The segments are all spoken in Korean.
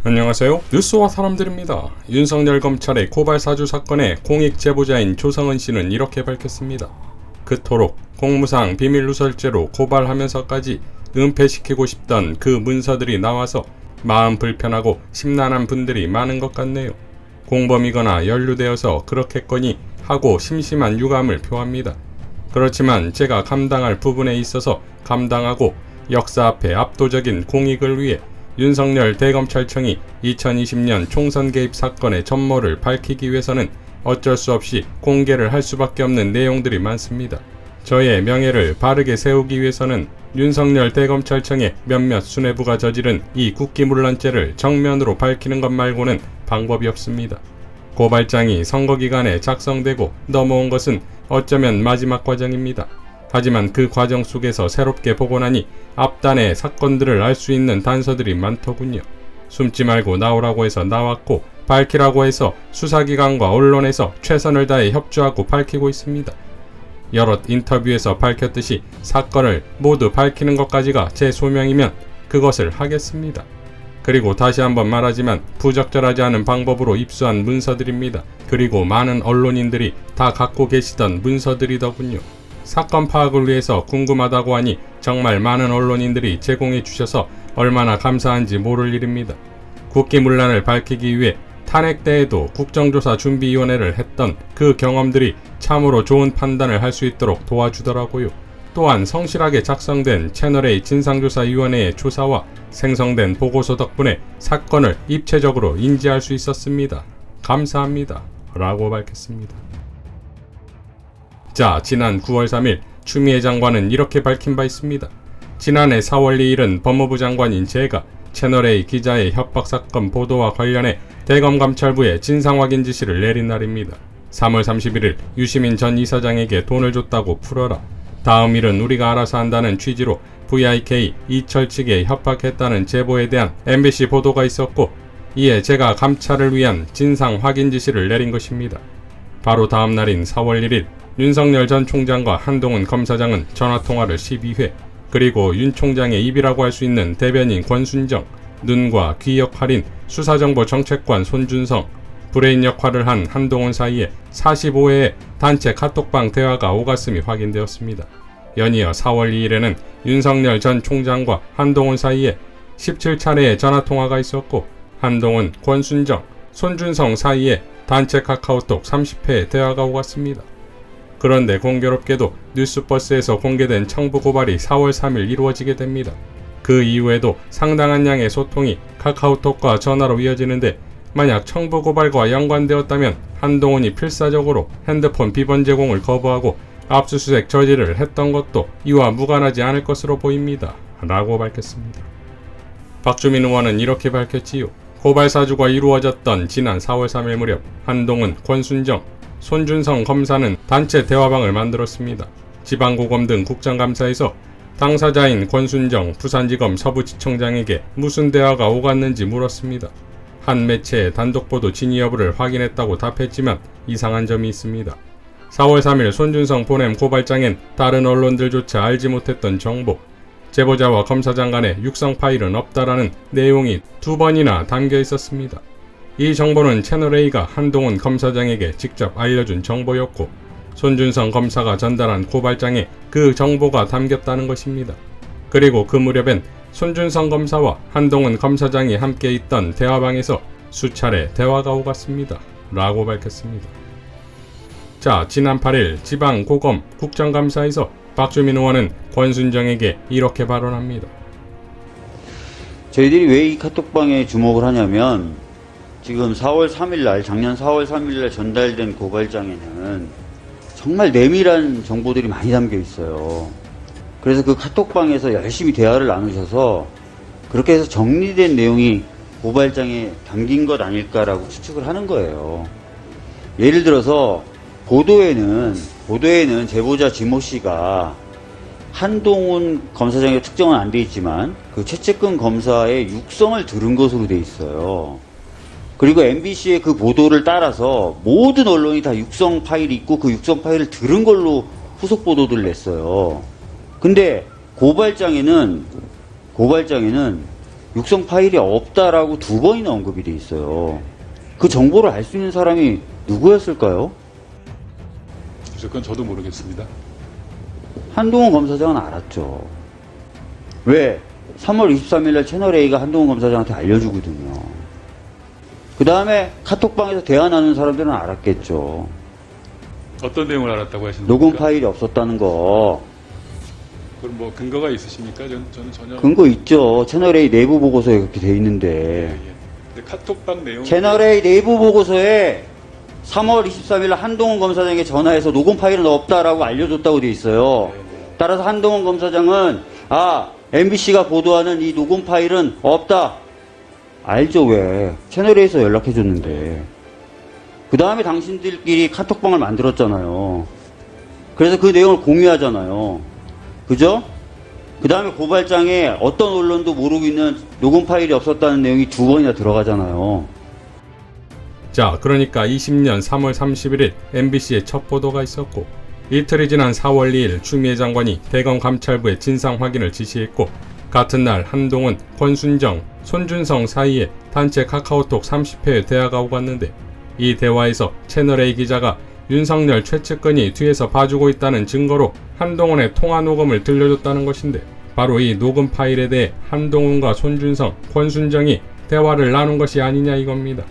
안녕하세요. 뉴스와 사람들입니다. 윤석열 검찰의 고발 사주 사건의 공익 제보자인 조성은 씨는 이렇게 밝혔습니다. 그토록 공무상 비밀 누설죄로 고발하면서까지 은폐시키고 싶던 그 문서들이 나와서 마음 불편하고 심란한 분들이 많은 것 같네요. 공범이거나 연루되어서 그렇겠거니 하고 심심한 유감을 표합니다. 그렇지만 제가 감당할 부분에 있어서 감당하고 역사 앞에 압도적인 공익을 위해 윤석열 대검찰청이 2020년 총선 개입 사건의 전모를 밝히기 위해서는 어쩔 수 없이 공개를 할 수밖에 없는 내용들이 많습니다. 저의 명예를 바르게 세우기 위해서는 윤석열 대검찰청의 몇몇 수뇌부가 저지른 이 국기문란죄를 정면으로 밝히는 것 말고는 방법이 없습니다. 고발장이 선거 기간에 작성되고 넘어온 것은 어쩌면 마지막 과정입니다. 하지만 그 과정 속에서 새롭게 보고 나니 앞단의 사건들을 알 수 있는 단서들이 많더군요. 숨지 말고 나오라고 해서 나왔고, 밝히라고 해서 수사기관과 언론에서 최선을 다해 협조하고 밝히고 있습니다. 여러 인터뷰에서 밝혔듯이 사건을 모두 밝히는 것까지가 제 소명이면 그것을 하겠습니다. 그리고 다시 한번 말하지만 부적절하지 않은 방법으로 입수한 문서들입니다. 그리고 많은 언론인들이 다 갖고 계시던 문서들이더군요. 사건 파악을 위해서 궁금하다고 하니 정말 많은 언론인들이 제공해 주셔서 얼마나 감사한지 모를 일입니다. 국기문란을 밝히기 위해 탄핵 때에도 국정조사준비위원회를 했던 그 경험들이 참으로 좋은 판단을 할 수 있도록 도와주더라고요. 또한 성실하게 작성된 채널A 진상조사위원회의 조사와 생성된 보고서 덕분에 사건을 입체적으로 인지할 수 있었습니다. 감사합니다. 라고 밝혔습니다. 자, 지난 9월 3일 추미애 장관은 이렇게 밝힌 바 있습니다. 지난해 4월 2일은 법무부 장관인 제가 채널A 기자의 협박사건 보도와 관련해 대검감찰부에 진상확인 지시를 내린 날입니다. 3월 31일 유시민 전 이사장에게 돈을 줬다고 풀어라. 다음 일은 우리가 알아서 한다는 취지로 VIK 이철 측에 협박했다는 제보에 대한 MBC 보도가 있었고, 이에 제가 감찰을 위한 진상 확인 지시를 내린 것입니다. 바로 다음 날인 4월 1일 윤석열 전 총장과 한동훈 검사장은 전화통화를 12회, 그리고 윤 총장의 입이라고 할 수 있는 대변인 권순정, 눈과 귀 역할인 수사정보정책관 손준성, 브레인 역할을 한 한동훈 사이에 45회의 단체 카톡방 대화가 오갔음이 확인되었습니다. 연이어 4월 2일에는 윤석열 전 총장과 한동훈 사이에 17차례의 전화통화가 있었고, 한동훈, 권순정, 손준성 사이에 단체 카카오톡 30회의 대화가 오갔습니다. 그런데 공교롭게도 뉴스버스에서 공개된 청부 고발이 4월 3일 이루어지게 됩니다. 그 이후에도 상당한 양의 소통이 카카오톡과 전화로 이어지는데, 만약 청부 고발과 연관되었다면 한동훈이 필사적으로 핸드폰 비번 제공을 거부하고 압수수색 저지를 했던 것도 이와 무관하지 않을 것으로 보입니다. 라고 밝혔습니다. 박주민 의원은 이렇게 밝혔지요. 고발 사주가 이루어졌던 지난 4월 3일 무렵 한동훈, 권순정, 손준성 검사는 단체 대화방을 만들었습니다. 지방고검 등 국정감사에서 당사자인 권순정 부산지검 서부지청장에게 무슨 대화가 오갔는지 물었습니다. 한 매체의 단독보도 진위 여부를 확인했다고 답했지만 이상한 점이 있습니다. 4월 3일 손준성 보냄 고발장엔 다른 언론들조차 알지 못했던 정보, 제보자와 검사장 간의 육성 파일은 없다라는 내용이 2번이나 담겨 있었습니다. 이 정보는 채널A가 한동훈 검사장에게 직접 알려준 정보였고, 손준성 검사가 전달한 고발장에 그 정보가 담겼다는 것입니다. 그리고 그 무렵엔 손준성 검사와 한동훈 검사장이 함께 있던 대화방에서 수차례 대화가 오갔습니다. 라고 밝혔습니다. 자, 지난 8일 지방고검 국정감사에서 박주민 의원은 권순정에게 이렇게 발언합니다. 저희들이 왜 이 카톡방에 주목을 하냐면, 지금 4월 3일날, 작년 4월 3일날 전달된 고발장에는 정말 내밀한 정보들이 많이 담겨 있어요. 그래서 그 카톡방에서 열심히 대화를 나누셔서 그렇게 해서 정리된 내용이 고발장에 담긴 것 아닐까라고 추측을 하는 거예요. 예를 들어서 보도에는 제보자 지모 씨가 한동훈 검사장의 특정은 안 돼 있지만 그 최측근 검사의 육성을 들은 것으로 돼 있어요. 그리고 MBC의 그 보도를 따라서 모든 언론이 다 육성 파일이 있고 그 육성 파일을 들은 걸로 후속 보도들을 냈어요. 근데 고발장에는 육성 파일이 없다라고 2번이나 언급이 돼 있어요. 그 정보를 알 수 있는 사람이 누구였을까요? 그건 저도 모르겠습니다. 한동훈 검사장은 알았죠. 왜? 3월 23일날 채널A가 한동훈 검사장한테 알려주거든요. 그 다음에 카톡방에서 대화 나누는 사람들은 알았겠죠. 어떤 내용을 알았다고 하시는 녹음 겁니까? 파일이 없었다는 거. 그럼 뭐 근거가 있으십니까? 저는 전혀. 근거 있죠. 채널A 내부 보고서에 그렇게 돼 예, 있는데. 예. 근데 카톡방 내용. 채널A 내부 보고서에 3월 23일 한동훈 검사장에게 전화해서 녹음 파일은 없다라고 알려줬다고 돼 있어요. 네, 네. 따라서 한동훈 검사장은 MBC가 보도하는 이 녹음 파일은 없다. 알죠, 왜? 채널A에서 연락해줬는데. 그 다음에 당신들끼리 카톡방을 만들었잖아요. 그래서 그 내용을 공유하잖아요. 그죠? 그 다음에 고발장에 어떤 언론도 모르고 있는 녹음 파일이 없었다는 내용이 2번이나 들어가잖아요. 자, 그러니까 20년 3월 31일 MBC에 첫 보도가 있었고, 이틀이 지난 4월 2일 추미애 장관이 대검 감찰부에 진상 확인을 지시했고, 같은 날 한동훈, 권순정, 손준성 사이에 단체 카카오톡 30회 대화가 오갔는데, 이 대화에서 채널A 기자가 윤석열 최측근이 뒤에서 봐주고 있다는 증거로 한동훈의 통화 녹음을 들려줬다는 것인데, 바로 이 녹음 파일에 대해 한동훈과 손준성, 권순정이 대화를 나눈 것이 아니냐 이겁니다.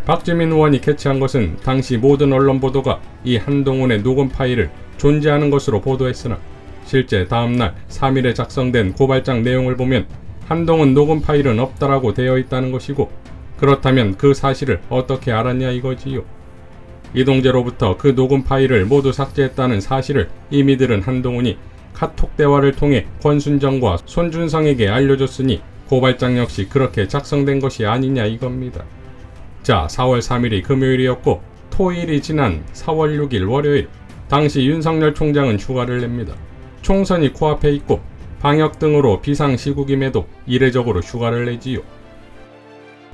박주민 의원이 캐치한 것은 당시 모든 언론 보도가 이 한동훈의 녹음 파일을 존재하는 것으로 보도했으나, 실제 다음날 3일에 작성된 고발장 내용을 보면 한동훈 녹음 파일은 없다라고 되어 있다는 것이고, 그렇다면 그 사실을 어떻게 알았냐 이거지요. 이동재로부터 그 녹음 파일을 모두 삭제했다는 사실을 이미 들은 한동훈이 카톡 대화를 통해 권순정과 손준성에게 알려줬으니 고발장 역시 그렇게 작성된 것이 아니냐 이겁니다. 자, 4월 3일이 금요일이었고 토요일이 지난 4월 6일 월요일, 당시 윤석열 총장은 휴가를 냅니다. 총선이 코앞에 있고 방역 등으로 비상시국임에도 이례적으로 휴가를 내지요.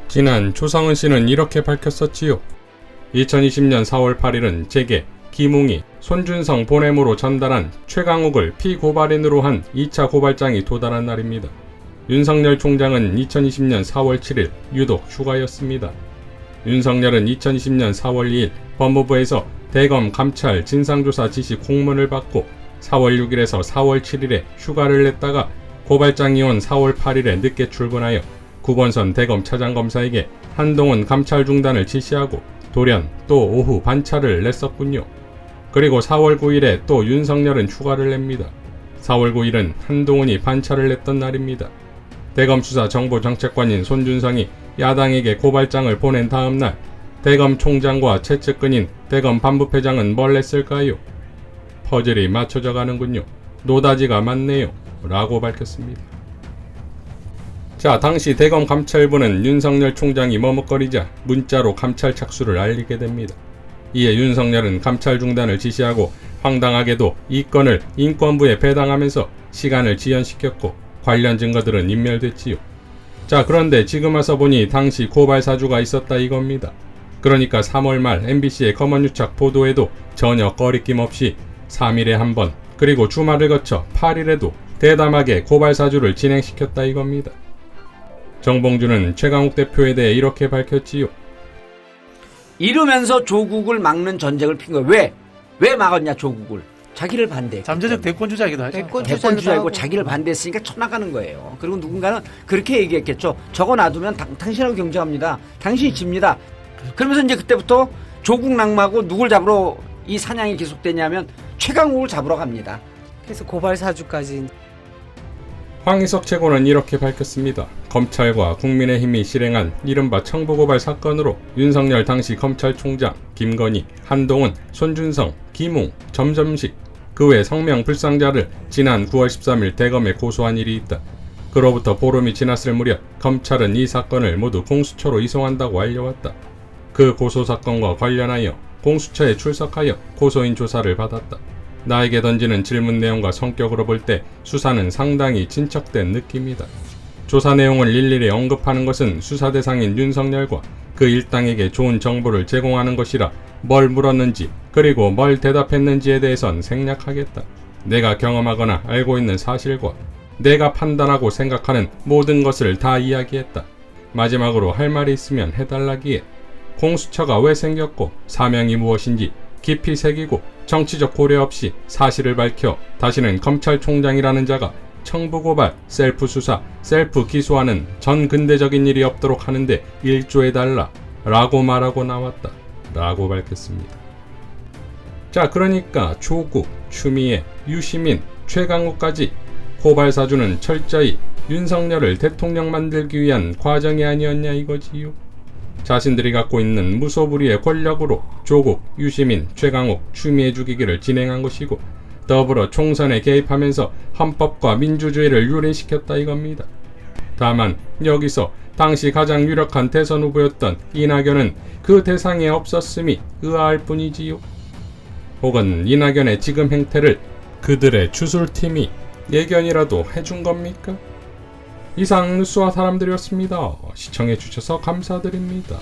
지난 조성은 씨는 이렇게 밝혔었지요. 2020년 4월 8일은 제게 김웅이 손준성 보냄으로 전달한 최강욱을 피고발인으로 한 2차 고발장이 도달한 날입니다. 윤석열 총장은 2020년 4월 7일 유독 휴가였습니다. 윤석열은 2020년 4월 2일 법무부에서 대검 감찰 진상조사 지시 공문을 받고 4월 6일에서 4월 7일에 휴가를 냈다가 고발장이 온 4월 8일에 늦게 출근하여 9번선 대검 차장검사에게 한동훈 감찰 중단을 지시하고 돌연 또 오후 반차를 냈었군요. 그리고 4월 9일에 또 윤석열은 휴가를 냅니다. 4월 9일은 한동훈이 반차를 냈던 날입니다. 대검 수사 정보정책관인 손준성이 야당에게 고발장을 보낸 다음 날 대검 총장과 최측근인 대검 반부패장은 뭘 했을까요? 퍼즐이 맞춰져 가는군요. 노다지가 많네요. 라고 밝혔습니다. 자, 당시 대검 감찰부는 윤석열 총장이 머뭇거리자 문자로 감찰 착수를 알리게 됩니다. 이에 윤석열은 감찰 중단을 지시하고 황당하게도 이 건을 인권부에 배당하면서 시간을 지연시켰고 관련 증거들은 인멸됐지요. 자, 그런데 지금 와서 보니 당시 고발 사주가 있었다 이겁니다. 그러니까 3월 말 MBC의 검언유착 보도에도 전혀 꺼리낌 없이 3일에 한 번, 그리고 주말을 거쳐 8일에도 대담하게 고발 사주를 진행시켰다 이겁니다. 정봉주는 최강욱 대표에 대해 이렇게 밝혔지요. 이러면서 조국을 막는 전쟁을 핀 거예요. 왜? 왜 막았냐 조국을? 자기를 반대했기 잠재적 때문에. 대권주자이기도 하죠. 대권주자이고 자기를 반대했으니까 쳐나가는 거예요. 그리고 누군가는 그렇게 얘기했겠죠. 저거 놔두면 당신하고 경쟁합니다. 당신이 집니다. 그러면서 이제 그때부터 조국 낙마하고 누굴 잡으러 이 사냥이 계속되냐면 최강욱을 잡으러 갑니다. 그래서 고발 사주까지. 황희석 최고는 이렇게 밝혔습니다. 검찰과 국민의힘이 실행한 이른바 청부고발 사건으로 윤석열 당시 검찰총장, 김건희, 한동훈, 손준성, 김웅, 점점식, 그 외 성명 불상자를 지난 9월 13일 대검에 고소한 일이 있다. 그로부터 보름이 지났을 무렵 검찰은 이 사건을 모두 공수처로 이송한다고 알려왔다. 그 고소사건과 관련하여 공수처에 출석하여 고소인 조사를 받았다. 나에게 던지는 질문 내용과 성격으로 볼 때 수사는 상당히 진척된 느낌이다. 조사 내용을 일일이 언급하는 것은 수사 대상인 윤석열과 그 일당에게 좋은 정보를 제공하는 것이라 뭘 물었는지 그리고 뭘 대답했는지에 대해선 생략하겠다. 내가 경험하거나 알고 있는 사실과 내가 판단하고 생각하는 모든 것을 다 이야기했다. 마지막으로 할 말이 있으면 해달라기에 공수처가 왜 생겼고 사명이 무엇인지 깊이 새기고 정치적 고려 없이 사실을 밝혀 다시는 검찰총장이라는 자가 청부고발, 셀프 수사, 셀프 기소하는 전 근대적인 일이 없도록 하는데 일조해달라 라고 말하고 나왔다 라고 밝혔습니다. 자, 그러니까 조국, 추미애, 유시민, 최강욱까지 고발사주는 철저히 윤석열을 대통령 만들기 위한 과정이 아니었냐 이거지요. 자신들이 갖고 있는 무소불위의 권력으로 조국, 유시민, 최강욱, 추미애 죽이기를 진행한 것이고 더불어 총선에 개입하면서 헌법과 민주주의를 유린시켰다 이겁니다. 다만 여기서 당시 가장 유력한 대선 후보였던 이낙연은 그 대상에 없었음이 의아할 뿐이지요. 혹은 이낙연의 지금 행태를 그들의 추술팀이 예견이라도 해준 겁니까? 이상 뉴스와 사람들이었습니다. 시청해주셔서 감사드립니다.